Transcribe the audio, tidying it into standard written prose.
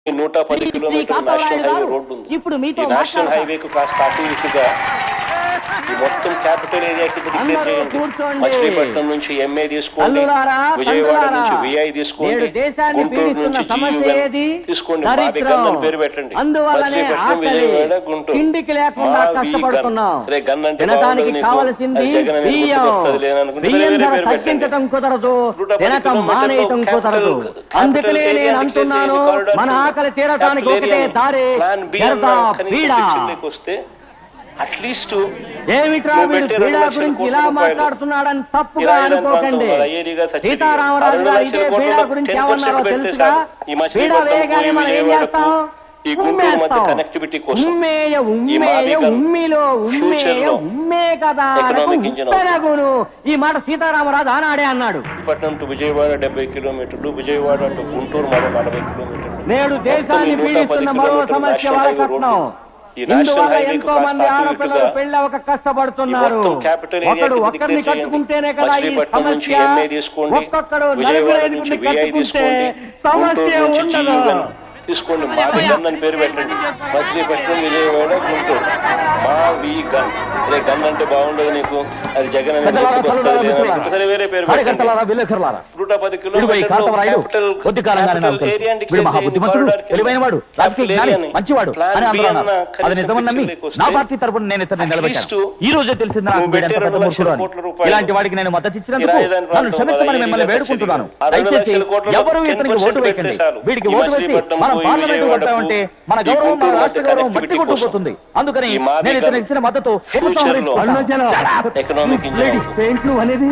110 కిలోమీటర్ల national highway road ఉంది. ఈ నేషనల్ హైవేకు కాస్త అటు ఇటుగా ఈ మొత్తం క్యాపిటల్ ఏరియా కింద డిక్లేర్ చేయండి. మచిలీపట్నం నుంచి ఎంఏ తీసుకోండి, విజయవాడ నుంచి విఐ తీసుకోండి, గుంటూరు నుంచి జీయు తీసుకోండి, మావి గన్ అని పేరు పెట్టండి. మచిలీపట్నం, విజయవాడ, గుంటూరు గన్ అంటే బాగుండదు నీకు, జగన్ అనేది గుర్తుకొస్తుంది లేననుకుంటే వేరే పేరు పెట్టండి. 110 ప్లాన్ బి వస్తే అట్లీస్ట్ ఇలా మాట్లాడుతున్నాడని తప్పుగా అనుకోకండి. సీతారామరాజు గారు ఇదే బీడా గురించి ఏమన్నారో తెలుసుగా? బీడా వేయగానే మనం ఏం చేస్తాం? ఈ గుంటూరు మధ్య కనెక్టివిటీ కోసం ఈ మాట సీతారామరాజు ఆనాడే అన్నాడు. పట్నం టు విజయవాడ 70 కిలోమీటర్లు, విజయవాడ టు గుంటూరు మరో 40 కిలోమీటర్లు. నేడు దేశాన్ని పీడిస్తున్న మరో సమస్య వరకట్నం. ఇందువల్ల ఎంతో మంది ఆడపిల్లలు పెళ్ళవక కష్టపడుతున్నారు. ఒకడు ఒక్కరిని కట్టుకుంటేనే కదా ఈ సమస్య. ఒక్కొక్కడు నలుగురు ఐదుగురిని కట్టుకుంటే సమస్య ఉండదు. తీసుకోండి, మావి గన్ అని పేరు పెట్టండి. మచిలీపట్నం, విజయవాడ, గుంటూరు మావి గన్. అదే గన్ అంటే బాగుండదు నీకు, అది జగన్ అనేది గుర్తుకొస్తుంది లేననుకుంటే వేరే పేరు పెట్టండి. 110 కిలోమీటర్లు ఈ రోజే తెలిసింది ఇలాంటి వాడికి నేను మద్దతు ఇచ్చినందుకు నన్ను క్షమించమని మిమ్మల్ని వేడుకుంటున్నాను. దయచేసి ఎవరు ఇతనికి ఓటు వేయకండి. వీడికి ఓటు వేసి మనం పార్లమెంట్ కొట్టామంటే మన గౌరవం, మన రాష్ట్ర గౌరవం మట్టి కొట్టుకుపోతుంది. అందుకని నేను ఇతను ఇచ్చిన మద్దతు ఎకనామిక్ అనేది